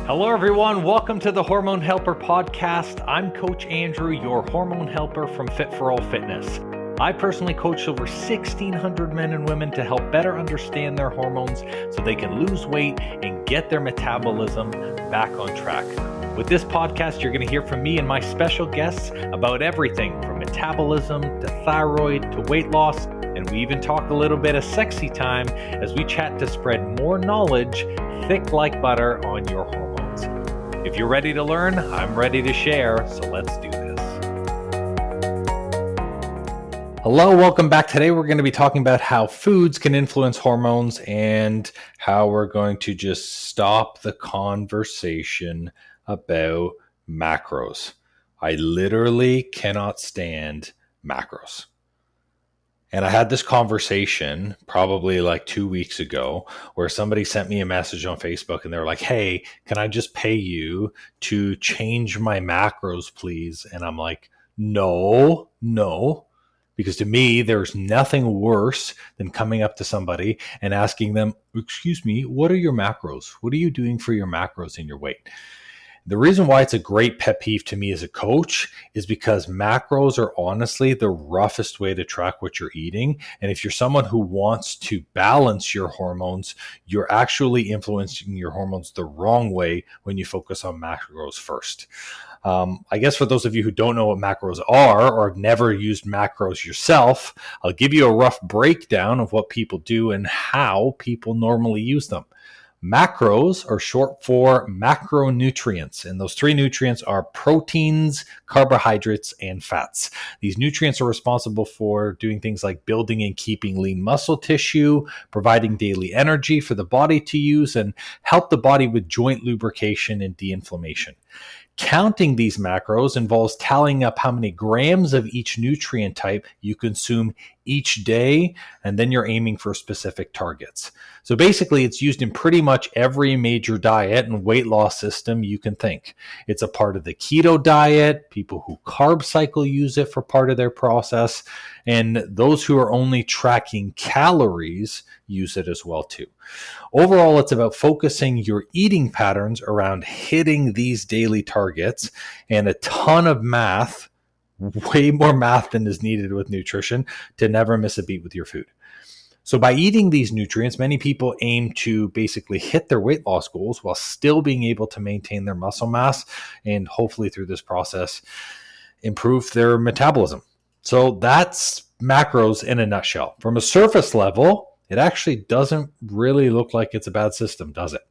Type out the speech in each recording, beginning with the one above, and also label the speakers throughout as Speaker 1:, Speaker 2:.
Speaker 1: Hello, everyone. Welcome to the Hormone Helper podcast. I'm Coach Andrew, your hormone helper from Fit for All Fitness. I personally coach over 1,600 men and women to help better understand their hormones so they can lose weight and get their metabolism back on track. With this podcast, you're going to hear from me and my special guests about everything from metabolism to thyroid to weight loss. And we even talk a little bit of sexy time as we chat to spread more knowledge thick like butter on your hormones. If you're ready to learn, I'm ready to share, so let's do this. Hello, welcome back. Today we're going to be talking about how foods can influence hormones and how we're going to just stop the conversation about macros. I literally cannot stand macros. And I had this conversation probably like 2 weeks ago where somebody sent me a message on Facebook and they were like, hey, can I just pay you to change my macros, please? And I'm like, no. Because to me, there's nothing worse than coming up to somebody and asking them, excuse me, what are your macros? What are you doing for your macros and your weight? The reason why it's a great pet peeve to me as a coach is because macros are honestly the roughest way to track what you're eating. And if you're someone who wants to balance your hormones, you're actually influencing your hormones the wrong way when you focus on macros first. I guess for those of you who don't know what macros are or have never used macros yourself, I'll give you a rough breakdown of what people do and how people normally use them. Macros are short for macronutrients, and those three nutrients are proteins, carbohydrates, and fats. These nutrients are responsible for doing things like building and keeping lean muscle tissue, providing daily energy for the body to use, and help the body with joint lubrication and de-inflammation. Counting these macros involves tallying up how many grams of each nutrient type you consume each day, and then you're aiming for specific targets. So basically, it's used in pretty much every major diet and weight loss system you can think. It's a part of the keto diet. People who carb cycle use it for part of their process, and those who are only tracking calories use it as well too. Overall, it's about focusing your eating patterns around hitting these daily targets and a ton of math, way more math than is needed with nutrition, to never miss a beat with your food. So by eating these nutrients, many people aim to basically hit their weight loss goals while still being able to maintain their muscle mass and hopefully through this process improve their metabolism. So that's macros in a nutshell. From a surface level, it actually doesn't really look like it's a bad system, does it?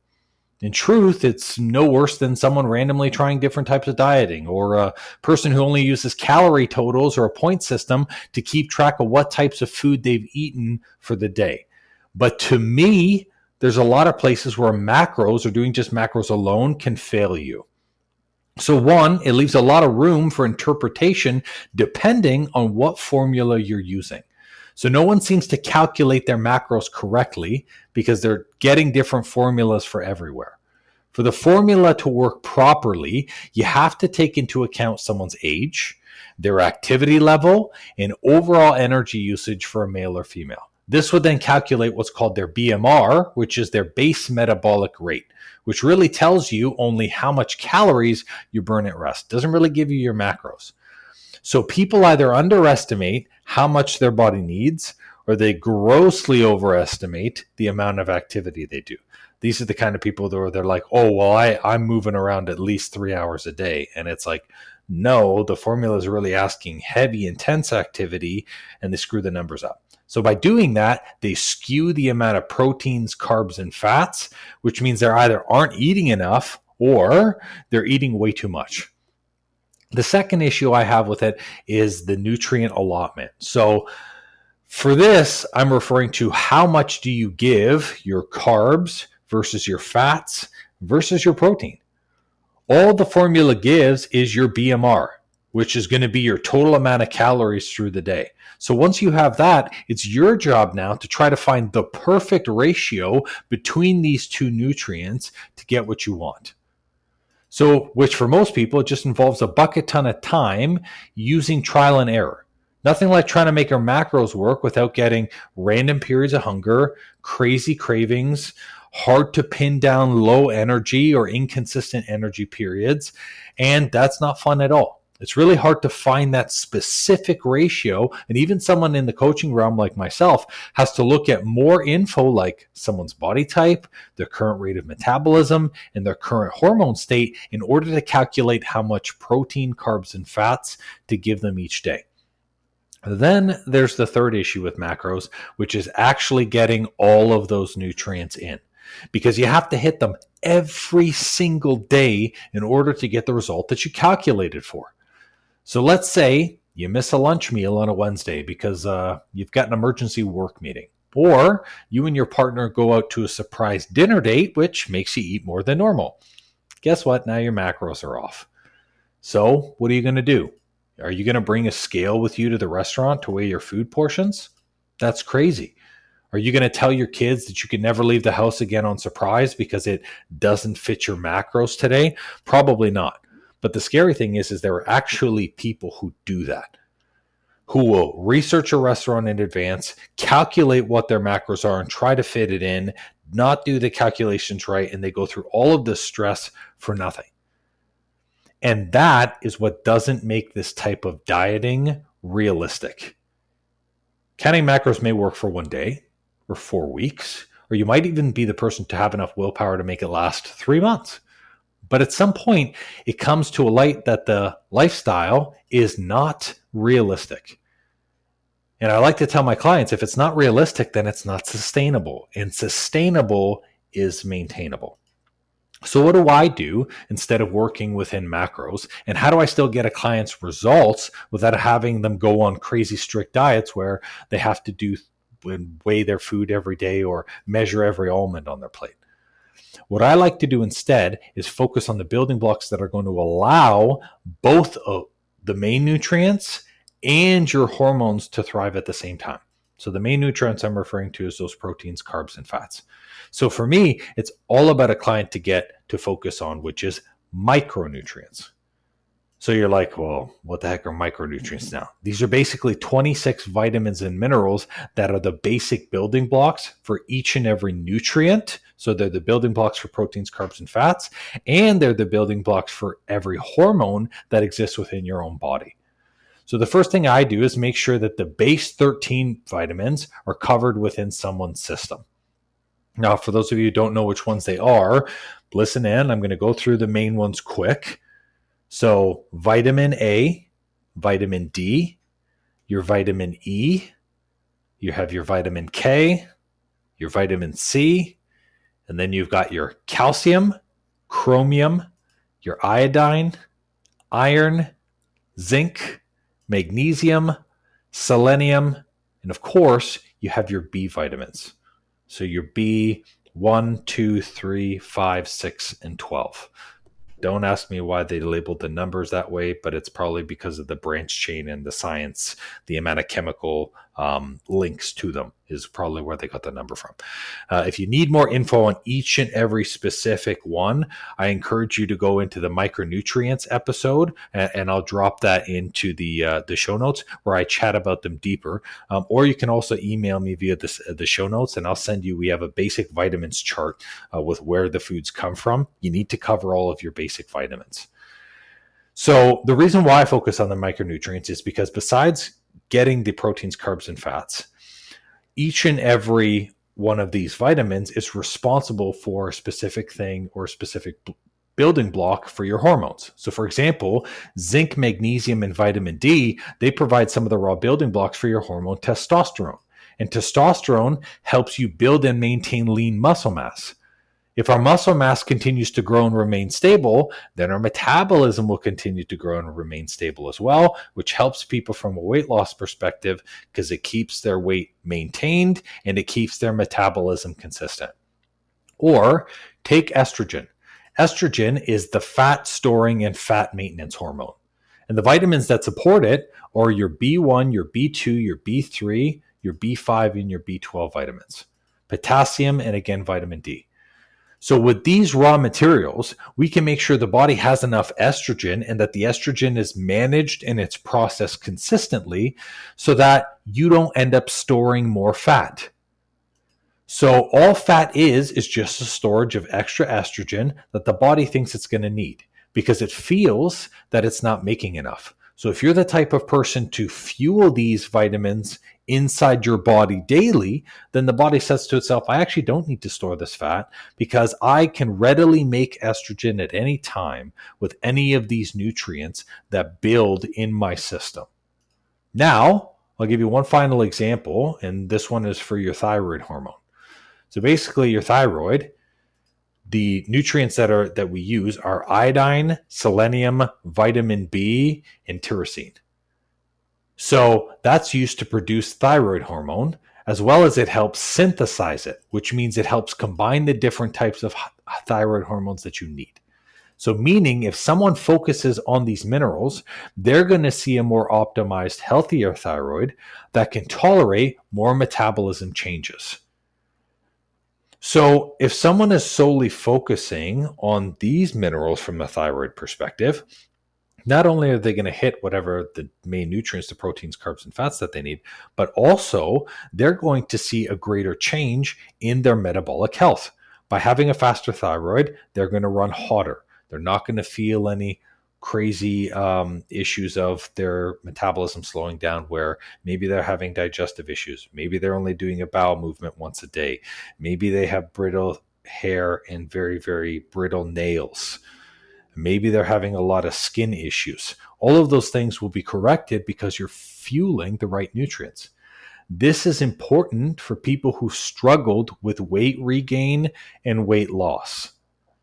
Speaker 1: In truth, it's no worse than someone randomly trying different types of dieting or a person who only uses calorie totals or a point system to keep track of what types of food they've eaten for the day. But to me, there's a lot of places where macros or doing just macros alone can fail you. So one, it leaves a lot of room for interpretation depending on what formula you're using. So no one seems to calculate their macros correctly because they're getting different formulas for everywhere. For the formula to work properly, you have to take into account someone's age, their activity level, and overall energy usage for a male or female. This would then calculate what's called their BMR, which is their base metabolic rate, which really tells you only how much calories you burn at rest. Doesn't really give you your macros. So people either underestimate how much their body needs or they grossly overestimate the amount of activity they do. These are the kind of people that they're like, oh, well, I'm moving around at least 3 hours a day. And it's like, no, the formula is really asking heavy, intense activity, and they screw the numbers up. So by doing that, they skew the amount of proteins, carbs, and fats, which means they either aren't eating enough or they're eating way too much. The second issue I have with it is the nutrient allotment. So for this, I'm referring to how much do you give your carbs versus your fats versus your protein. All the formula gives is your BMR, which is going to be your total amount of calories through the day. So once you have that, it's your job now to try to find the perfect ratio between these two nutrients to get what you want. So, which for most people, it just involves a bucket ton of time using trial and error. Nothing like trying to make our macros work without getting random periods of hunger, crazy cravings, hard to pin down low energy or inconsistent energy periods, and that's not fun at all. It's really hard to find that specific ratio, and even someone in the coaching realm like myself has to look at more info like someone's body type, their current rate of metabolism, and their current hormone state in order to calculate how much protein, carbs, and fats to give them each day. Then there's the third issue with macros, which is actually getting all of those nutrients in, because you have to hit them every single day in order to get the result that you calculated for. So let's say you miss a lunch meal on a Wednesday because you've got an emergency work meeting, or you and your partner go out to a surprise dinner date, which makes you eat more than normal. Guess what? Now your macros are off. So what are you going to do? Are you going to bring a scale with you to the restaurant to weigh your food portions? That's crazy. Are you going to tell your kids that you can never leave the house again on surprise because it doesn't fit your macros today? Probably not. But the scary thing is there are actually people who do that, who will research a restaurant in advance, calculate what their macros are and try to fit it in, not do the calculations right, and they go through all of this stress for nothing. And that is what doesn't make this type of dieting realistic. Counting macros may work for one day or 4 weeks, or you might even be the person to have enough willpower to make it last 3 months. But at some point, it comes to a light that the lifestyle is not realistic. And I like to tell my clients, if it's not realistic, then it's not sustainable. And sustainable is maintainable. So what do I do instead of working within macros? And how do I still get a client's results without having them go on crazy strict diets where they have to do and weigh their food every day or measure every almond on their plate? What I like to do instead is focus on the building blocks that are going to allow both of the main nutrients and your hormones to thrive at the same time. So the main nutrients I'm referring to is those proteins, carbs, and fats. So for me, it's all about a client to get to focus on, which is micronutrients. So you're like, well, what the heck are micronutrients now? These are basically 26 vitamins and minerals that are the basic building blocks for each and every nutrient. So they're the building blocks for proteins, carbs, and fats, and they're the building blocks for every hormone that exists within your own body. So the first thing I do is make sure that the base 13 vitamins are covered within someone's system. Now, for those of you who don't know which ones they are, listen in. I'm going to go through the main ones quick. So vitamin A, vitamin D, your vitamin E, you have your vitamin K, your vitamin C, and then you've got your calcium, chromium, your iodine, iron, zinc, magnesium, selenium, and of course, you have your B vitamins. So your B1, 2, 3, 5, 6, and 12. Don't ask me why they labeled the numbers that way, but it's probably because of the branch chain and the science, the amount of chemical links to them is probably where they got the number from. If you need more info on each and every specific one, I encourage you to go into the micronutrients episode, and I'll drop that into the show notes where I chat about them deeper. Or you can also email me via the show notes, and I'll send you, we have a basic vitamins chart with where the foods come from. You need to cover all of your basic vitamins. So the reason why I focus on the micronutrients is because besides getting the proteins, carbs, and fats, each and every one of these vitamins is responsible for a specific thing or a specific building block for your hormones. So for example, zinc, magnesium, and vitamin D, they provide some of the raw building blocks for your hormone testosterone. And testosterone helps you build and maintain lean muscle mass. If our muscle mass continues to grow and remain stable, then our metabolism will continue to grow and remain stable as well, which helps people from a weight loss perspective because it keeps their weight maintained and it keeps their metabolism consistent. Or take estrogen. Estrogen is the fat storing and fat maintenance hormone. And the vitamins that support it are your B1, your B2, your B3, your B5, and your B12 vitamins. Potassium, and again, vitamin D. So with these raw materials, we can make sure the body has enough estrogen and that the estrogen is managed and it's processed consistently so that you don't end up storing more fat. So all fat is just a storage of extra estrogen that the body thinks it's going to need because it feels that it's not making enough. So if you're the type of person to fuel these vitamins inside your body daily, then the body says to itself, I actually don't need to store this fat because I can readily make estrogen at any time with any of these nutrients that build in my system. Now, I'll give you one final example, and this one is for your thyroid hormone. So basically your thyroid, the nutrients that we use are iodine, selenium, vitamin B, and tyrosine. So that's used to produce thyroid hormone, as well as it helps synthesize it, which means it helps combine the different types of thyroid hormones that you need. So meaning if someone focuses on these minerals, they're going to see a more optimized, healthier thyroid that can tolerate more metabolism changes. So if someone is solely focusing on these minerals from a thyroid perspective, not only are they going to hit whatever the main nutrients, the proteins, carbs, and fats that they need, but also they're going to see a greater change in their metabolic health. By having a faster thyroid, they're going to run hotter. They're not going to feel any crazy issues of their metabolism slowing down where maybe they're having digestive issues. Maybe they're only doing a bowel movement once a day. Maybe they have brittle hair and very, very brittle nails. Maybe they're having a lot of skin issues. All of those things will be corrected because you're fueling the right nutrients. This is important for people who struggled with weight regain and weight loss.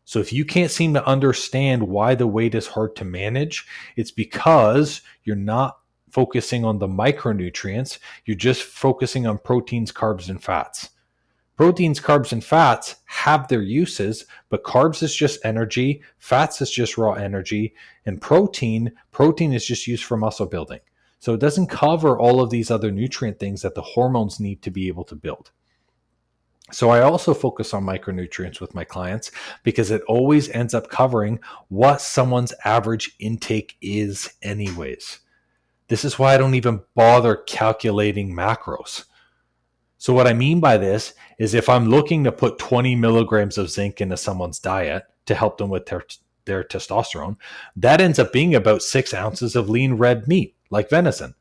Speaker 1: So if you can't seem to understand why the weight is hard to manage, it's because you're not focusing on the micronutrients. You're just focusing on proteins, carbs, and fats. Proteins, carbs, and fats have their uses, but carbs is just energy, fats is just raw energy, and protein is just used for muscle building. So it doesn't cover all of these other nutrient things that the hormones need to be able to build. So I also focus on micronutrients with my clients because it always ends up covering what someone's average intake is anyways. This is why I don't even bother calculating macros. So what I mean by this is if I'm looking to put 20 milligrams of zinc into someone's diet to help them with their testosterone, that ends up being about 6 ounces of lean red meat, like venison.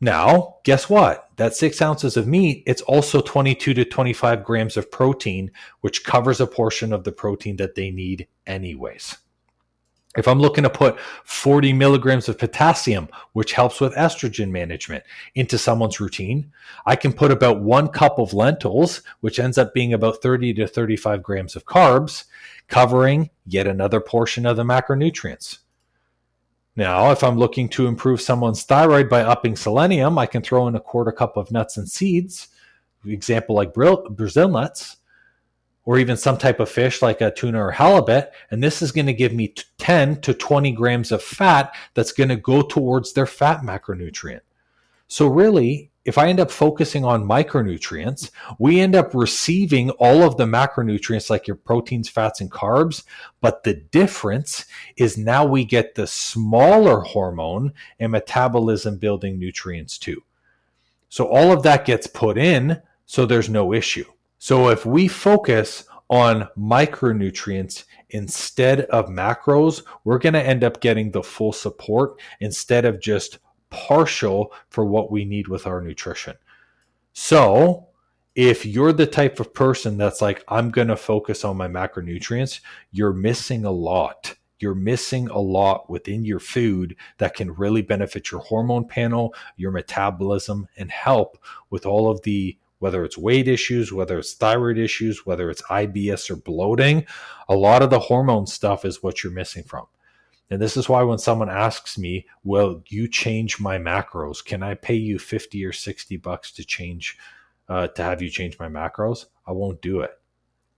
Speaker 1: Now, guess what? That 6 ounces of meat, it's also 22 to 25 grams of protein, which covers a portion of the protein that they need anyways. If I'm looking to put 40 milligrams of potassium, which helps with estrogen management, into someone's routine, I can put about 1 cup of lentils, which ends up being about 30 to 35 grams of carbs, covering yet another portion of the macronutrients. Now, if I'm looking to improve someone's thyroid by upping selenium, I can throw in a quarter cup of nuts and seeds, example like Brazil nuts, or even some type of fish like a tuna or halibut, and this is going to give me 10 to 20 grams of fat that's going to go towards their fat macronutrient. So really, if I end up focusing on micronutrients, we end up receiving all of the macronutrients like your proteins, fats, and carbs. But the difference is now we get the smaller hormone and metabolism building nutrients too. So all of that gets put in, so there's no issue. So if we focus on micronutrients instead of macros, we're going to end up getting the full support instead of just partial for what we need with our nutrition. So if you're the type of person that's like, I'm going to focus on my macronutrients, you're missing a lot. You're missing a lot within your food that can really benefit your hormone panel, your metabolism, and help with all of the, whether it's weight issues, whether it's thyroid issues, whether it's IBS or bloating. A lot of the hormone stuff is what you're missing from. And this is why when someone asks me, well, you change my macros, can I pay you 50 or 60 bucks to change, to have you change my macros? I won't do it.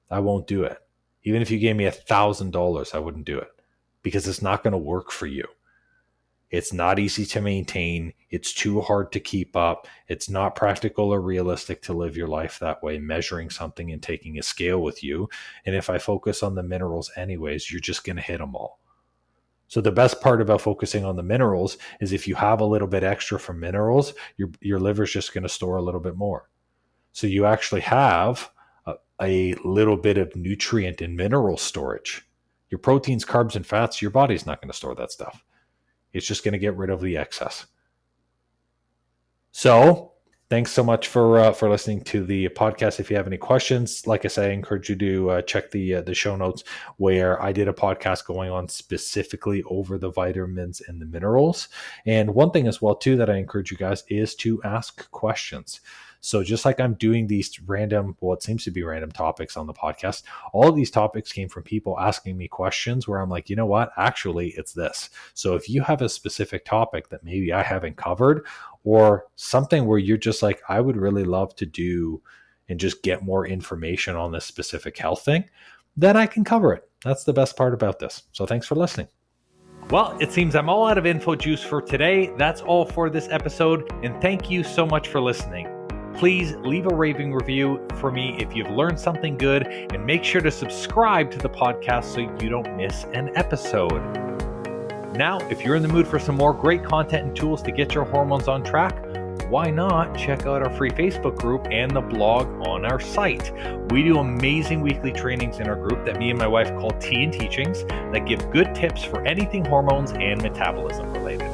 Speaker 1: I won't do it. Even if you gave me $1,000, I wouldn't do it because it's not going to work for you. It's not easy to maintain. It's too hard to keep up. It's not practical or realistic to live your life that way, measuring something and taking a scale with you. And if I focus on the minerals anyways, you're just going to hit them all. So the best part about focusing on the minerals is if you have a little bit extra from minerals, your liver's just going to store a little bit more. So you actually have a little bit of nutrient and mineral storage. Your proteins, carbs, and fats, your body's not going to store that stuff. It's just going to get rid of the excess. So thanks so much for listening to the podcast. If you have any questions, like I said, I encourage you to check the show notes where I did a podcast going on specifically over the vitamins and the minerals. And one thing as well too that I encourage you guys is to ask questions. So just like I'm doing these random, well, it seems to be random topics on the podcast, all of these topics came from people asking me questions where I'm like, you know what? Actually, it's this. So if you have a specific topic that maybe I haven't covered, or something where you're just like, I would really love to do and just get more information on this specific health thing, then I can cover it. That's the best part about this. So thanks for listening. Well, it seems I'm all out of info juice for today. That's all for this episode. And thank you so much for listening. Please leave a raving review for me if you've learned something good, and make sure to subscribe to the podcast so you don't miss an episode. Now, if you're in the mood for some more great content and tools to get your hormones on track, why not check out our free Facebook group and the blog on our site? We do amazing weekly trainings in our group that me and my wife call Tea and Teachings that give good tips for anything hormones and metabolism related.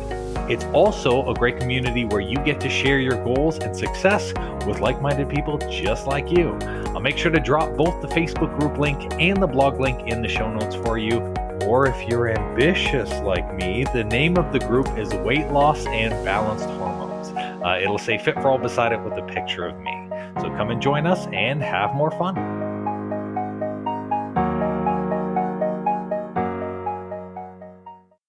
Speaker 1: It's also a great community where you get to share your goals and success with like-minded people just like you. I'll make sure to drop both the Facebook group link and the blog link in the show notes for you. Or if you're ambitious like me, the name of the group is Weight Loss and Balanced Hormones. It'll say Fit for All beside it with a picture of me. So come and join us and have more fun.